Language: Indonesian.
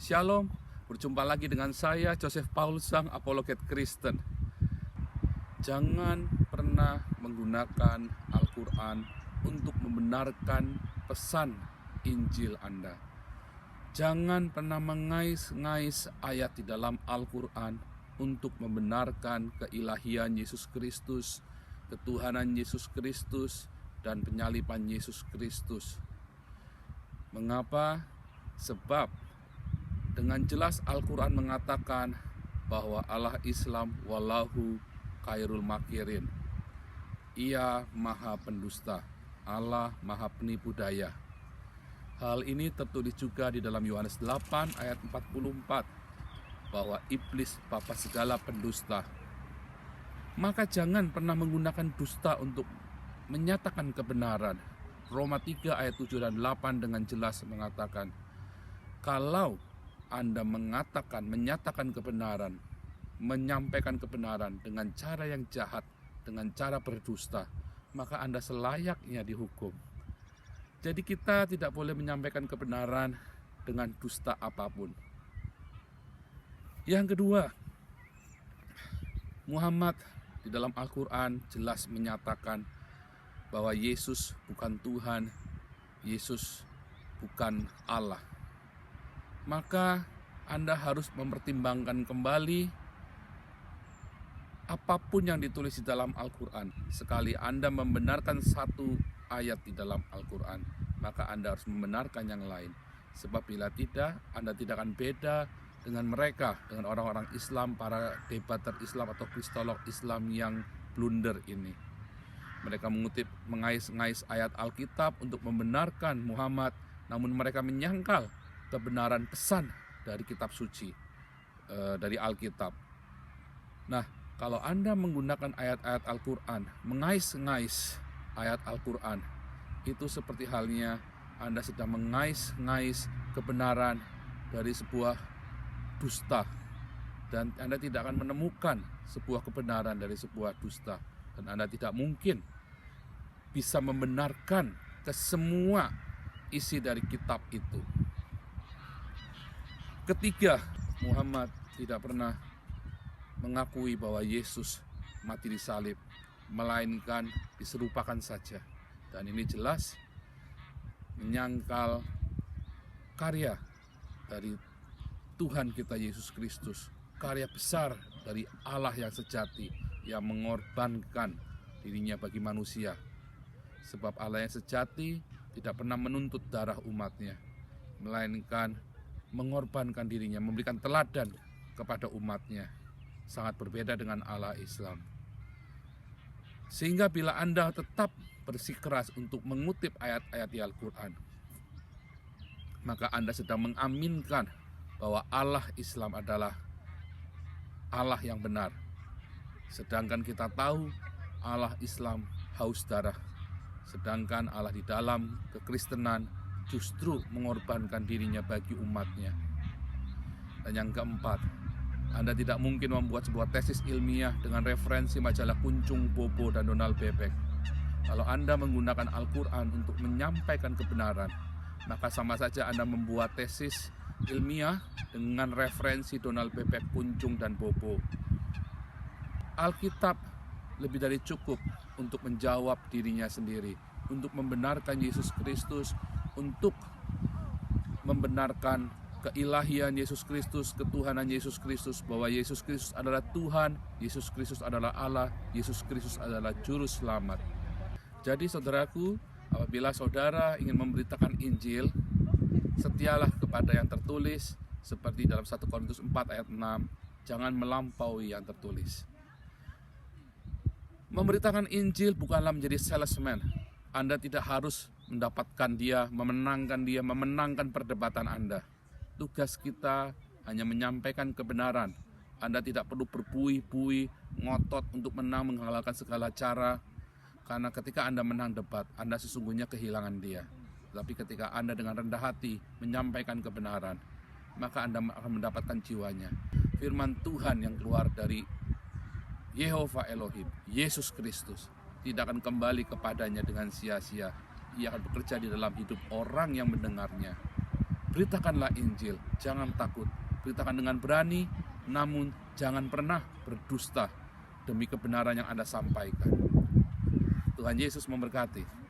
Shalom, berjumpa lagi dengan saya Joseph Paul, sang apologet Kristen. Jangan pernah menggunakan Al-Quran untuk membenarkan pesan Injil Anda. Jangan pernah mengais-ngais ayat di dalam Al-Quran untuk membenarkan keilahian Yesus Kristus, ketuhanan Yesus Kristus, dan penyaliban Yesus Kristus. Mengapa? Sebab dengan jelas Al-Quran mengatakan bahwa Allah Islam wallahu khairul makirin. Ia maha pendusta, Allah maha penipu daya. Hal ini tertulis juga di dalam Yohanes 8 ayat 44 bahwa iblis bapa segala pendusta. Maka jangan pernah menggunakan dusta untuk menyatakan kebenaran. Roma 3 ayat 7 dan 8 dengan jelas mengatakan, kalau Anda menyatakan kebenaran, menyampaikan kebenaran dengan cara yang jahat, dengan cara berdusta, maka Anda selayaknya dihukum. Jadi kita tidak boleh menyampaikan kebenaran dengan dusta apapun. Yang kedua, Muhammad di dalam Al-Quran jelas menyatakan bahwa Yesus bukan Tuhan, Yesus bukan Allah. Maka Anda harus mempertimbangkan kembali apapun yang ditulis di dalam Al-Quran. Sekali Anda membenarkan satu ayat di dalam Al-Quran, maka Anda harus membenarkan yang lain. Sebab bila tidak, Anda tidak akan beda dengan mereka, dengan orang-orang Islam, para debater Islam atau kristolog Islam yang blunder ini. Mereka mengais-ngais ayat Alkitab untuk membenarkan Muhammad, namun mereka menyangkal kebenaran pesan dari kitab suci, dari Alkitab. Nah, kalau Anda menggunakan ayat-ayat Al-Quran, mengais-ngais ayat Al-Quran, itu seperti halnya Anda sedang mengais-ngais kebenaran dari sebuah dusta. Dan Anda tidak akan menemukan sebuah kebenaran dari sebuah dusta. Dan Anda tidak mungkin bisa membenarkan kesemua isi dari kitab itu. Ketiga, Muhammad tidak pernah mengakui bahwa Yesus mati di salib, melainkan diserupakan saja. Dan ini jelas menyangkal karya dari Tuhan kita Yesus Kristus, karya besar dari Allah yang sejati, yang mengorbankan dirinya bagi manusia. Sebab Allah yang sejati tidak pernah menuntut darah umatnya, melainkan mengorbankan dirinya, memberikan teladan kepada umatnya. Sangat berbeda dengan Allah Islam. Sehingga bila Anda tetap bersikeras untuk mengutip ayat-ayat di Al-Quran, maka Anda sedang mengaminkan bahwa Allah Islam adalah Allah yang benar. Sedangkan kita tahu Allah Islam haus darah. Sedangkan Allah di dalam kekristenan justru mengorbankan dirinya bagi umatnya. Dan yang keempat, Anda tidak mungkin membuat sebuah tesis ilmiah dengan referensi majalah Kuncung, Bobo, dan Donald Bebek. Kalau Anda menggunakan Al-Quran untuk menyampaikan kebenaran, maka sama saja Anda membuat tesis ilmiah dengan referensi Donald Bebek, Kuncung, dan Bobo. Alkitab lebih dari cukup untuk menjawab dirinya sendiri, untuk membenarkan Yesus Kristus, untuk membenarkan keilahian Yesus Kristus, ketuhanan Yesus Kristus, bahwa Yesus Kristus adalah Tuhan, Yesus Kristus adalah Allah, Yesus Kristus adalah Juru Selamat. Jadi saudaraku, apabila saudara ingin memberitakan Injil, setialah kepada yang tertulis, seperti dalam 1 Korintus 4 ayat 6, jangan melampaui yang tertulis. Memberitakan Injil bukanlah menjadi salesman. Anda tidak harus mendapatkan dia, memenangkan perdebatan Anda. Tugas kita hanya menyampaikan kebenaran. Anda tidak perlu berbuih-buih, ngotot untuk menang, menghalalkan segala cara. Karena ketika Anda menang debat, Anda sesungguhnya kehilangan dia. Tapi ketika Anda dengan rendah hati menyampaikan kebenaran, maka Anda akan mendapatkan jiwanya. Firman Tuhan yang keluar dari Yehova Elohim, Yesus Kristus, tidak akan kembali kepadanya dengan sia-sia. Ia akan bekerja di dalam hidup orang yang mendengarnya. Beritakanlah Injil, jangan takut. Beritakan dengan berani, namun jangan pernah berdusta demi kebenaran yang Anda sampaikan. Tuhan Yesus memberkati.